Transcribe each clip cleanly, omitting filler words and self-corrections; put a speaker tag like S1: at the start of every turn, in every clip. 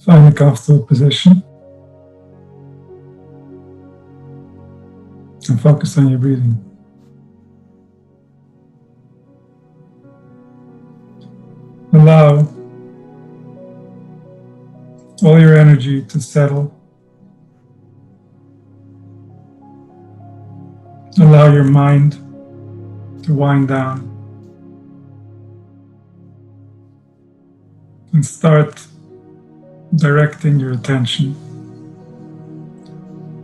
S1: Find a comfortable position and focus on your breathing. Allow all your energy to settle. Allow your mind to wind down and start directing your attention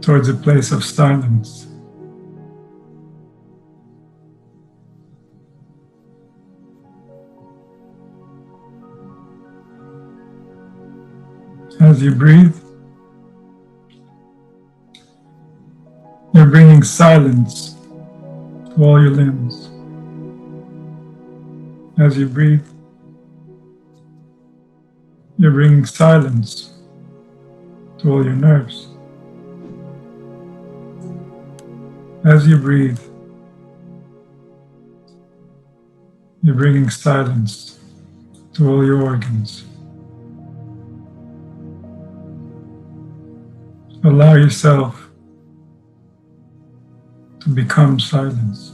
S1: towards a place of silence. As you breathe, you're bringing silence to all your limbs. As you breathe, you're bringing silence to all your nerves. As you breathe, you're bringing silence to all your organs. Allow yourself to become silence.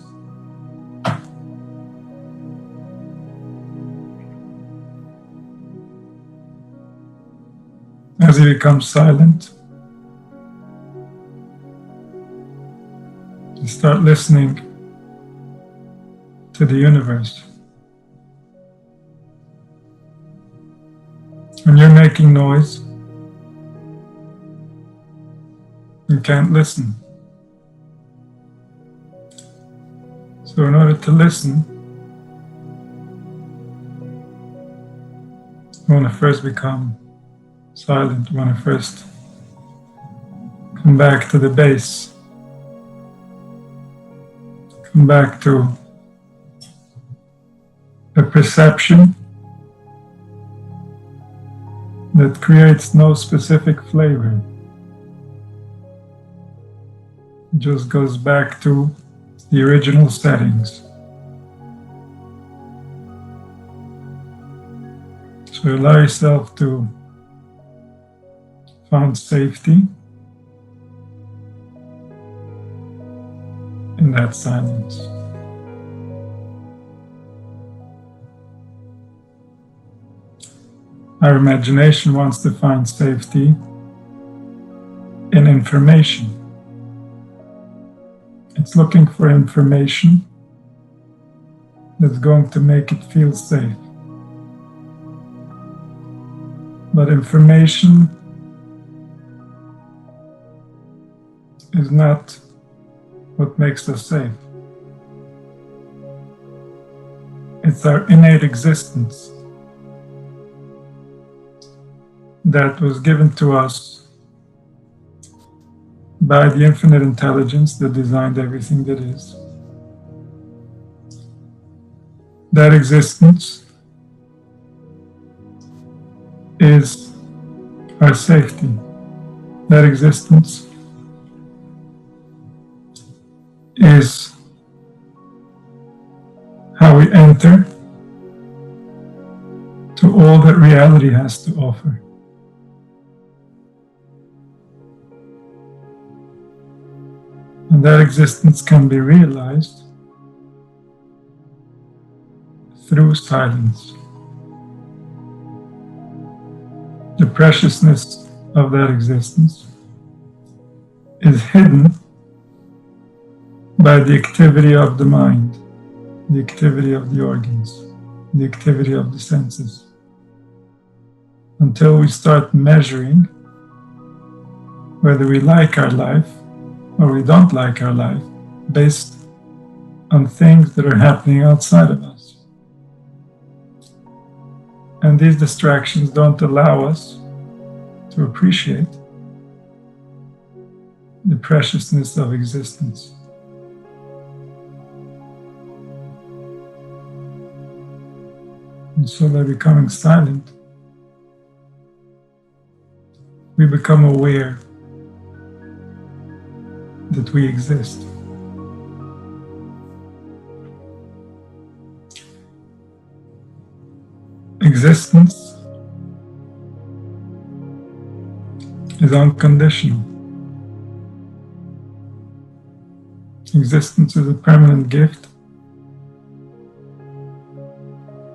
S1: As you become silent, you start listening to the universe. When you're making noise, you can't listen. So in order to listen, you want to first become silent. You want to first come back to the base. Come back to a perception that creates no specific flavor. It just goes back to the original settings. So allow yourself to find safety in that silence. Our imagination wants to find safety in information. It's looking for information that's going to make it feel safe. But information is not what makes us safe. It's our innate existence that was given to us by the infinite intelligence that designed everything that is. That existence is our safety. That existence is how we enter to all that reality has to offer. And that existence can be realized through silence. The preciousness of that existence is hidden by the activity of the mind, the activity of the organs, the activity of the senses. Until we start measuring whether we like our life or we don't like our life based on things that are happening outside of us. And these distractions don't allow us to appreciate the preciousness of existence. And so by becoming silent, we become aware that we exist. Existence is unconditional. Existence is a permanent gift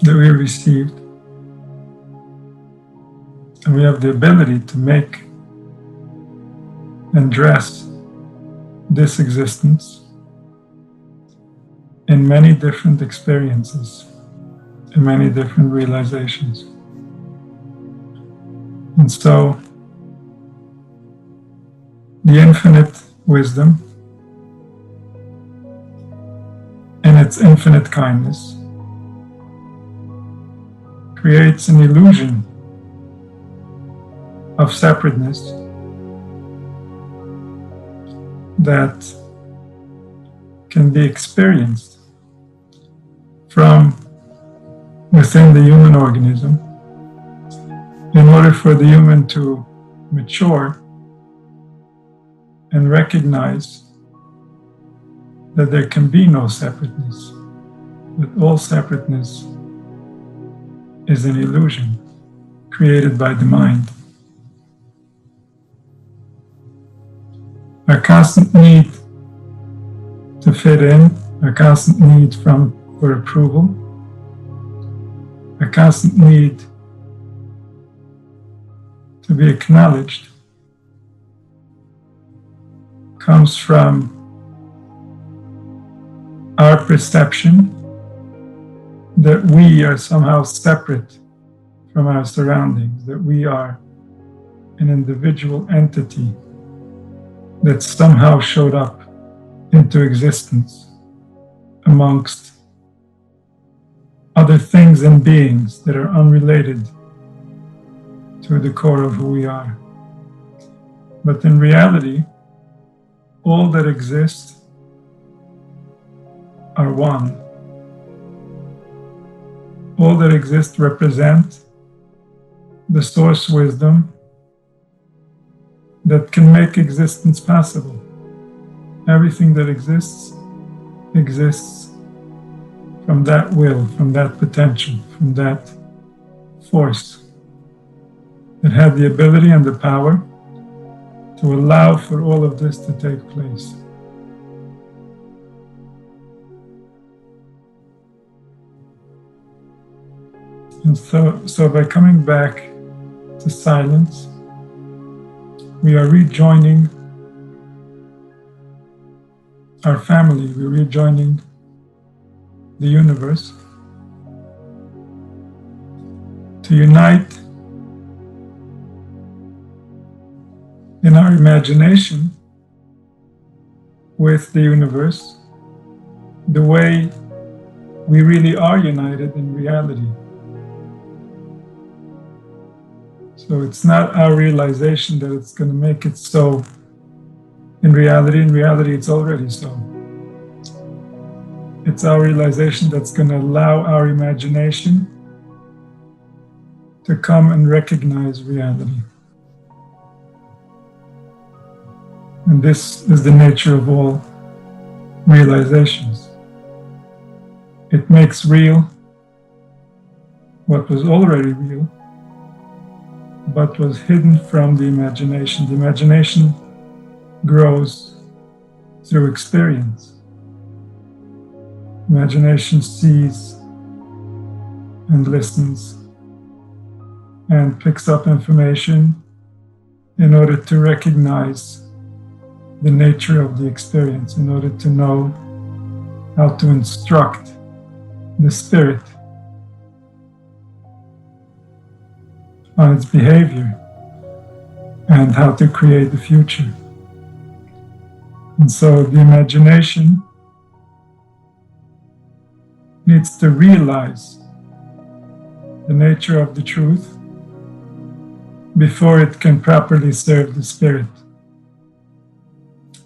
S1: that we received, and we have the ability to make and dress this existence in many different experiences, in many different realizations. And so, the infinite wisdom, in its infinite kindness, creates an illusion of separateness that can be experienced from within the human organism in order for the human to mature and recognize that there can be no separateness, that all separateness is an illusion created by the mind. Our constant need to fit in, our constant need for approval, our constant need to be acknowledged comes from our perception that we are somehow separate from our surroundings, that we are an individual entity that somehow showed up into existence amongst other things and beings that are unrelated to the core of who we are. But in reality, all that exists are one. All that exists represent the source wisdom that can make existence possible. Everything that exists from that will, from that potential, from that force that had the ability and the power to allow for all of this to take place. And so by coming back to silence, we are rejoining our family, we're rejoining the universe to unite in our imagination with the universe the way we really are united in reality. So it's not our realization that it's going to make it so in reality. In reality, it's already so. It's our realization that's going to allow our imagination to come and recognize reality. And this is the nature of all realizations. It makes real what was already real, but was hidden from the imagination. The imagination grows through experience. Imagination sees and listens and picks up information in order to recognize the nature of the experience, in order to know how to instruct the spirit on its behavior and how to create the future. And so the imagination needs to realize the nature of the truth before it can properly serve the spirit.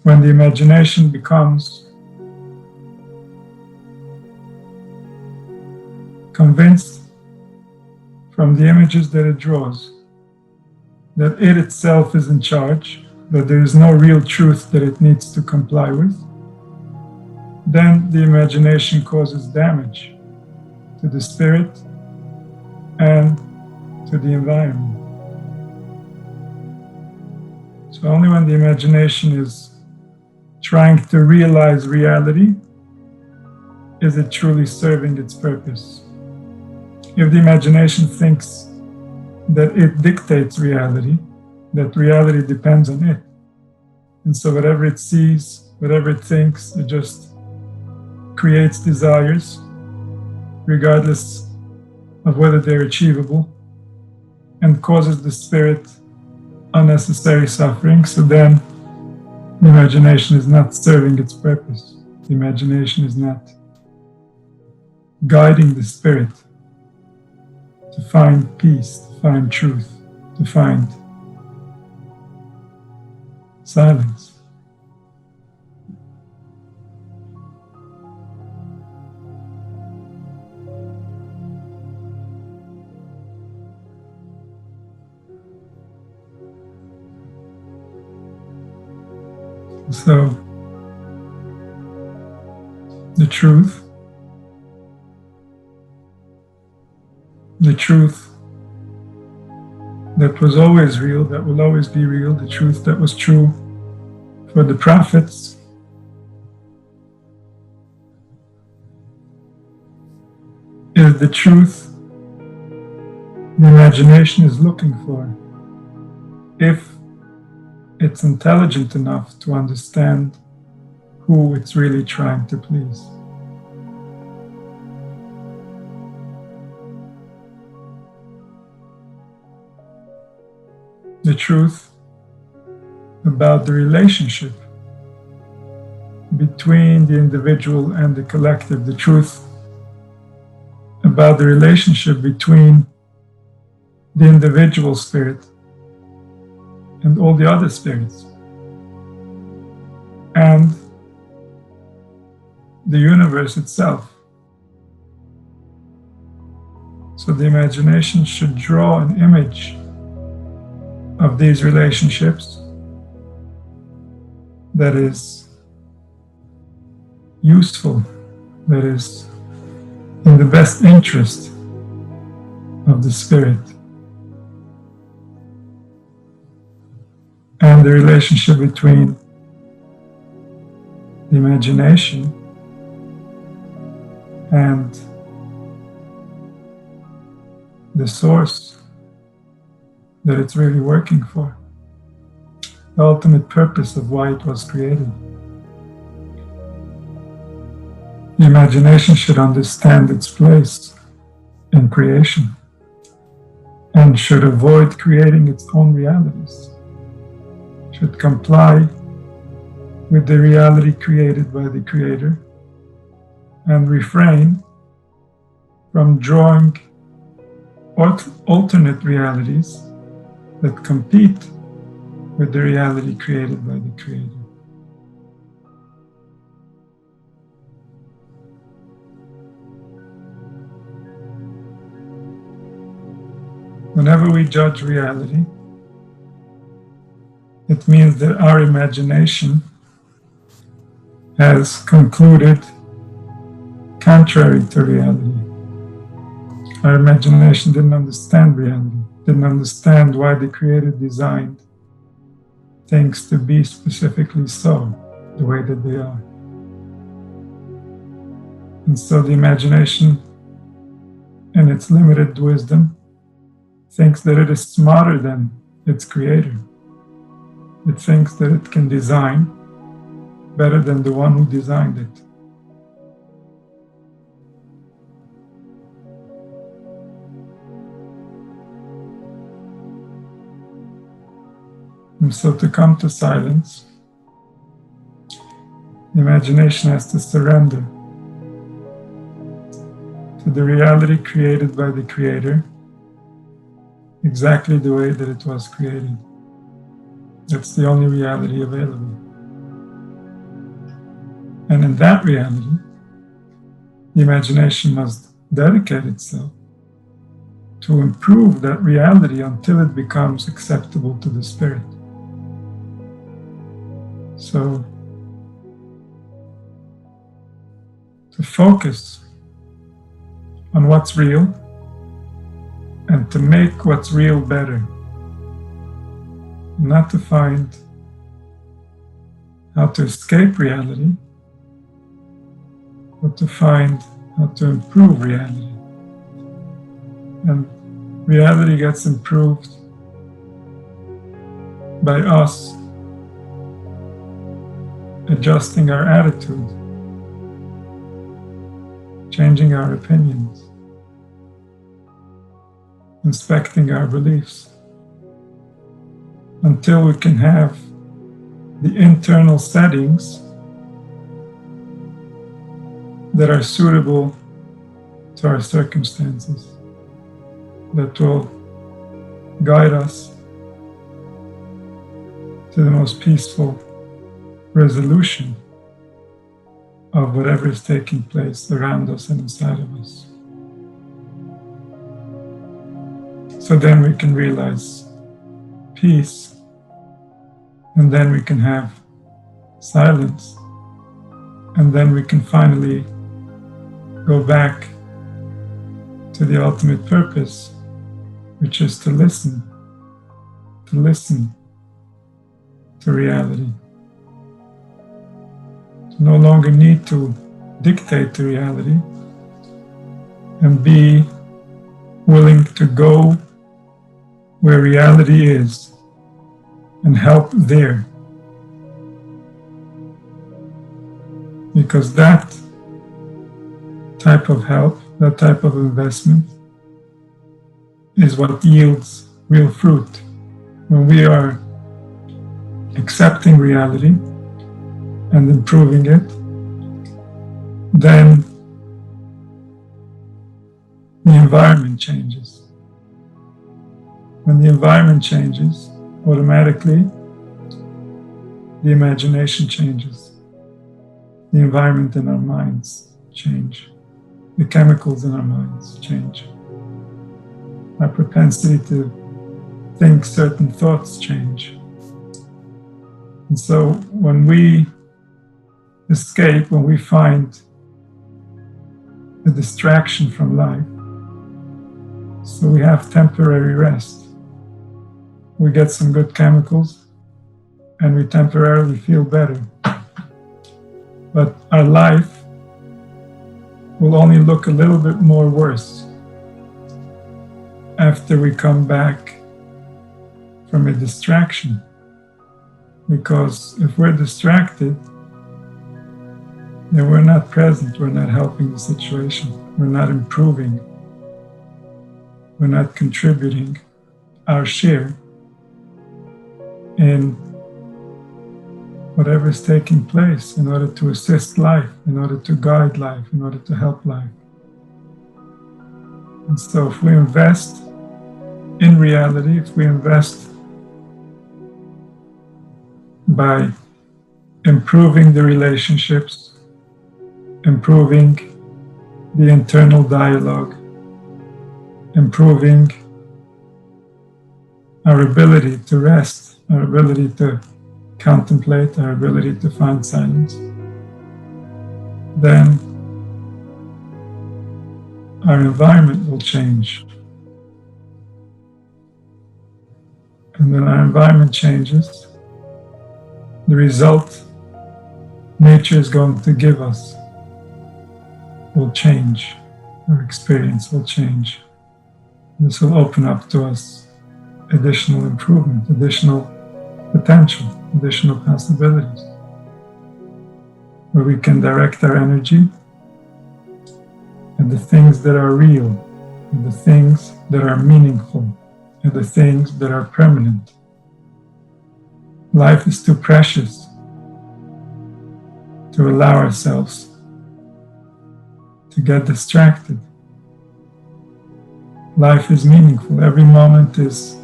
S1: When the imagination becomes convinced from the images that it draws, that it itself is in charge, that there is no real truth that it needs to comply with, then the imagination causes damage to the spirit and to the environment. So only when the imagination is trying to realize reality is it truly serving its purpose. If the imagination thinks that it dictates reality, that reality depends on it, and so whatever it sees, whatever it thinks, it just creates desires, regardless of whether they're achievable, and causes the spirit unnecessary suffering. So then the imagination is not serving its purpose. The imagination is not guiding the spirit to find peace, to find truth, to find silence. So, the truth that was always real, that will always be real, the truth that was true for the prophets, is the truth the imagination is looking for, if it's intelligent enough to understand who it's really trying to please. The truth about the relationship between the individual and the collective, the truth about the relationship between the individual spirit and all the other spirits, and the universe itself. So the imagination should draw an image of these relationships that is useful, that is in the best interest of the spirit. And the relationship between the imagination and the source that it's really working for, the ultimate purpose of why it was created. The imagination should understand its place in creation and should avoid creating its own realities, should comply with the reality created by the Creator and refrain from drawing alternate realities that compete with the reality created by the Creator. Whenever we judge reality, it means that our imagination has concluded contrary to reality. Our imagination didn't understand reality, didn't understand why the Creator designed things to be specifically so, the way that they are. And so the imagination, in its limited wisdom, thinks that it is smarter than its Creator. It thinks that it can design better than the one who designed it. And so to come to silence, the imagination has to surrender to the reality created by the Creator exactly the way that it was created. That's the only reality available. And in that reality, the imagination must dedicate itself to improve that reality until it becomes acceptable to the spirit. So, to focus on what's real and to make what's real better not to find how to escape reality, but to find how to improve reality. And reality gets improved by us adjusting our attitude, changing our opinions, inspecting our beliefs, until we can have the internal settings that are suitable to our circumstances, that will guide us to the most peaceful resolution of whatever is taking place around us and inside of us. So then we can realize peace, and then we can have silence, and then we can finally go back to the ultimate purpose, which is to listen to reality. To no longer need to dictate to reality, and be willing to go where reality is and help there. Because that type of help, that type of investment is what yields real fruit. When we are accepting reality and improving it, then the environment changes. When the environment changes, automatically the imagination changes. The environment in our minds change. The chemicals in our minds change. Our propensity to think certain thoughts change. And so when we escape, when we find a distraction from life, so we have temporary rest, we get some good chemicals and we temporarily feel better. But our life will only look a little bit more worse after we come back from a distraction. Because if we're distracted, then we're not present, we're not helping the situation, we're not improving, we're not contributing our share in whatever is taking place in order to assist life, in order to guide life, in order to help life. And so if we invest in reality, if we invest by improving the relationships, improving the internal dialogue, improving our ability to rest, our ability to contemplate, our ability to find silence, then our environment will change. And when our environment changes, the result nature is going to give us will change. Our experience will change. This will open up to us additional improvement, additional potential, additional possibilities, where we can direct our energy at the things that are real, at the things that are meaningful, at the things that are permanent. Life is too precious to allow ourselves to get distracted. Life is meaningful. Every moment is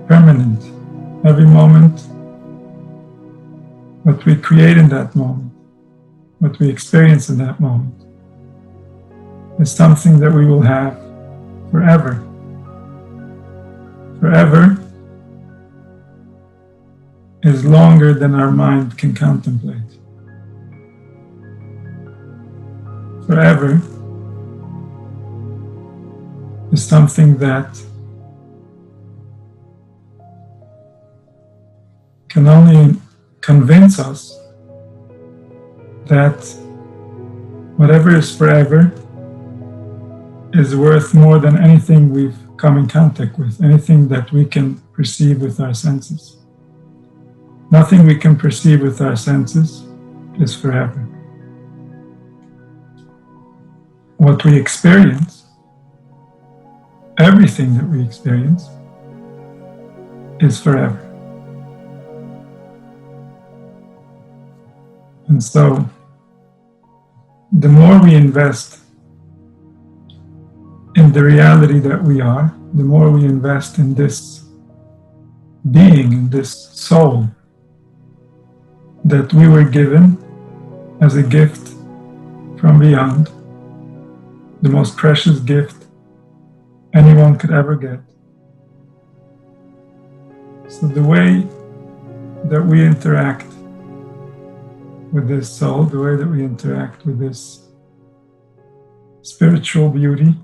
S1: permanent. Every moment, what we create in that moment, what we experience in that moment, is something that we will have forever. Forever is longer than our mind can contemplate. Forever is something that can only convince us that whatever is forever is worth more than anything we've come in contact with, anything that we can perceive with our senses. Nothing we can perceive with our senses is forever. What we experience, everything that we experience, is forever. And so, the more we invest in the reality that we are, the more we invest in this being, in this soul that we were given as a gift from beyond, the most precious gift anyone could ever get. So the way that we interact with this soul, the way that we interact with this spiritual beauty,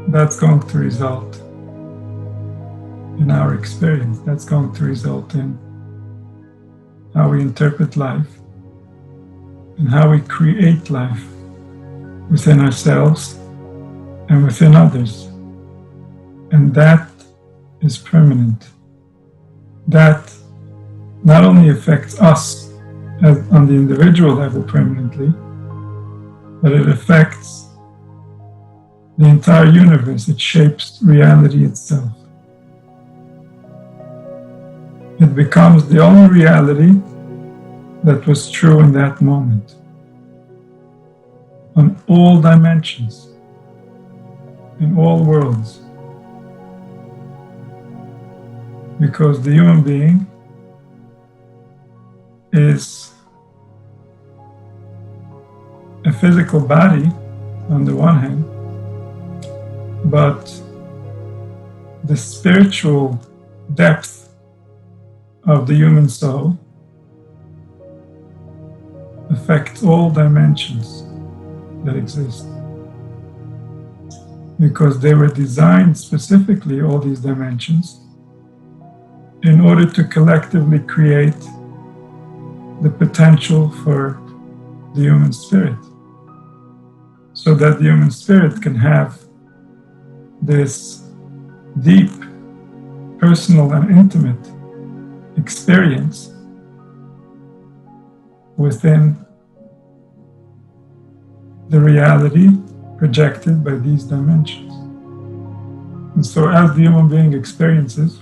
S1: that's going to result in our experience. That's going to result in how we interpret life and how we create life within ourselves and within others. And that is permanent. That not only affects us on the individual level permanently, but it affects the entire universe. It shapes reality itself. It becomes the only reality that was true in that moment, on all dimensions, in all worlds. Because the human being is a physical body on the one hand, but the spiritual depth of the human soul affects all dimensions that exist. Because they were designed specifically, all these dimensions, in order to collectively create the potential for the human spirit, so that the human spirit can have this deep, personal and intimate experience within the reality projected by these dimensions. And so as the human being experiences,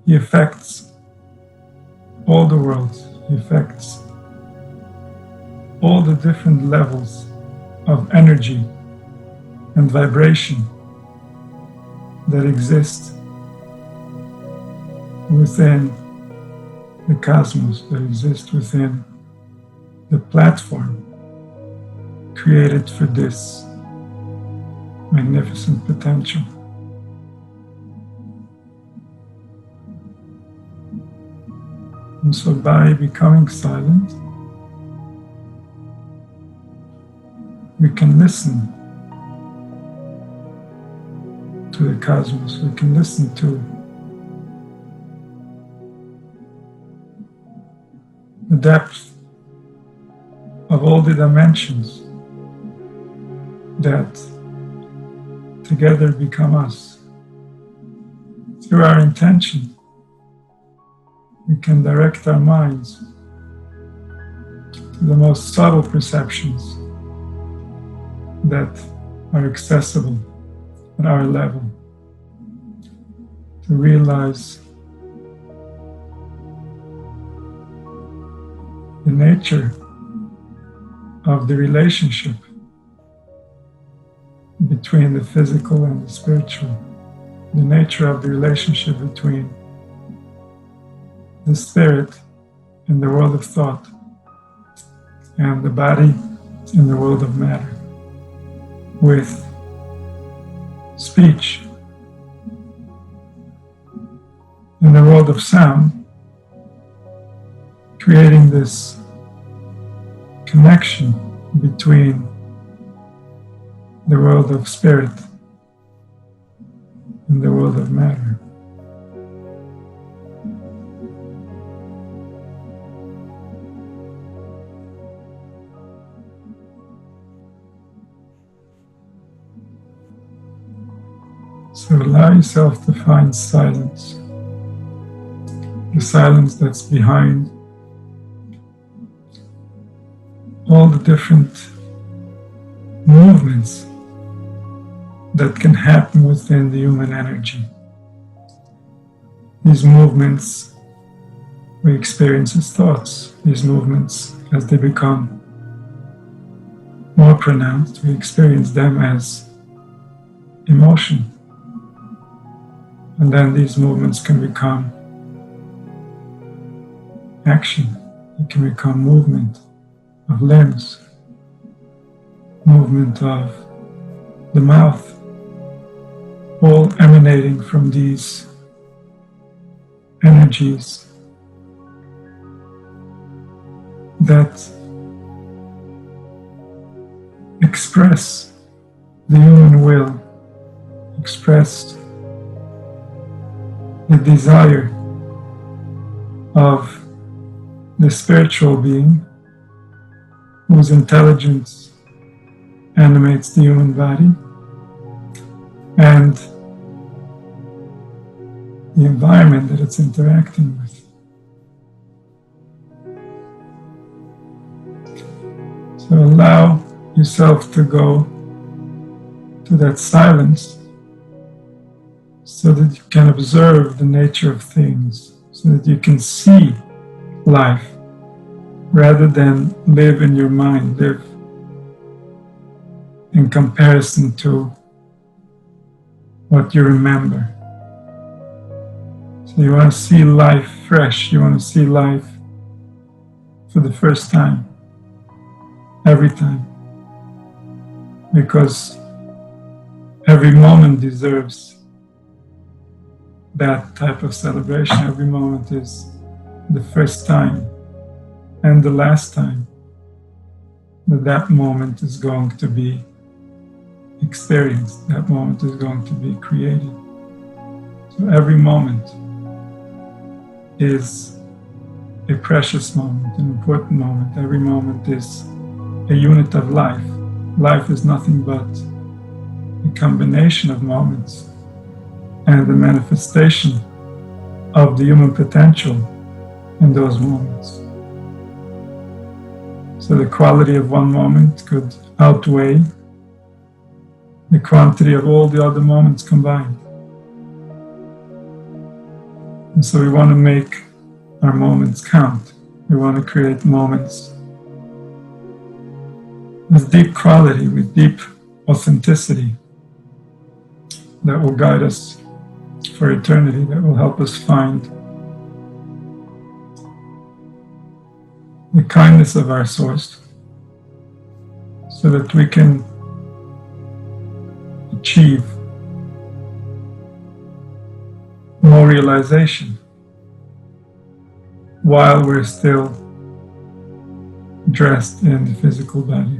S1: he affects all the worlds. He affects all the different levels of energy and vibration that exist within the cosmos, that exist within the platform created for this magnificent potential. And so by becoming silent, we can listen to the cosmos, we can listen to the depth of all the dimensions that together become us. Through our intention, we can direct our minds to the most subtle perceptions that are accessible at our level, to realize the nature of the relationship between the physical and the spiritual, the nature of the relationship between the spirit in the world of thought and the body in the world of matter, with speech in the world of sound, creating this connection between the world of spirit, in the world of matter. So allow yourself to find silence, the silence that's behind all the different movements that can happen within the human energy. These movements we experience as thoughts. These movements, as they become more pronounced, we experience them as emotion. And then these movements can become action. It can become movement of limbs, movement of the mouth, all emanating from these energies that express the human will, express the desire of the spiritual being whose intelligence animates the human body, and the environment that it's interacting with. So allow yourself to go to that silence so that you can observe the nature of things, so that you can see life rather than live in your mind, live in comparison to what you remember. So you want to see life fresh, you want to see life for the first time, every time, because every moment deserves that type of celebration. Every moment is the first time and the last time that moment is going to be experienced, that moment is going to be created. So every moment is a precious moment, an important moment. Every moment is a unit of life. Life is nothing but a combination of moments and the manifestation of the human potential in those moments. So the quality of one moment could outweigh the quantity of all the other moments combined. And so we want to make our moments count. We want to create moments with deep quality, with deep authenticity that will guide us for eternity, that will help us find the kindness of our source so that we can achieve more realization while we're still dressed in the physical body.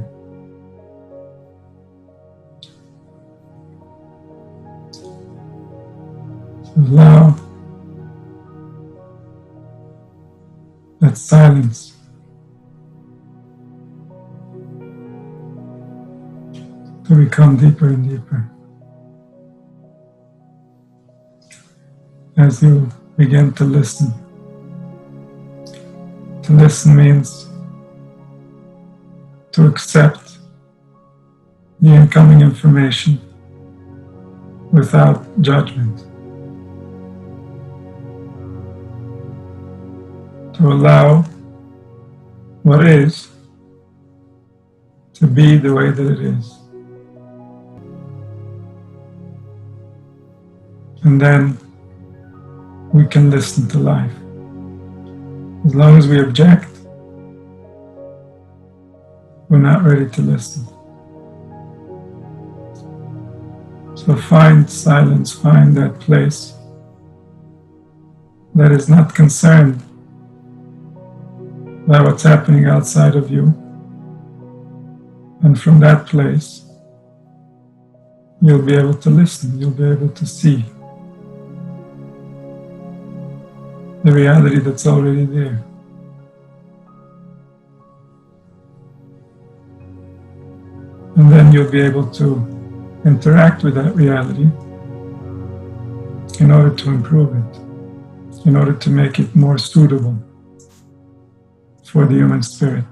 S1: So allow that silence to become deeper and deeper. As you begin to listen. To listen means to accept the incoming information without judgment. To allow what is to be the way that it is. And then we can listen to life. As long as we object, we're not ready to listen. So find silence, find that place that is not concerned by what's happening outside of you. And from that place, you'll be able to listen, you'll be able to see the reality that's already there. And then you'll be able to interact with that reality in order to improve it, in order to make it more suitable for the human spirit,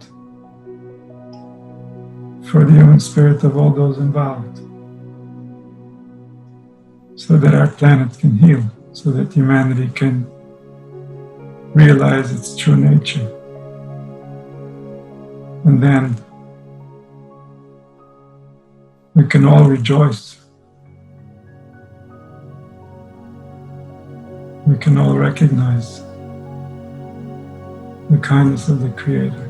S1: for the human spirit of all those involved, so that our planet can heal, so that humanity can realize its true nature. And then we can all rejoice. We can all recognize the kindness of the Creator.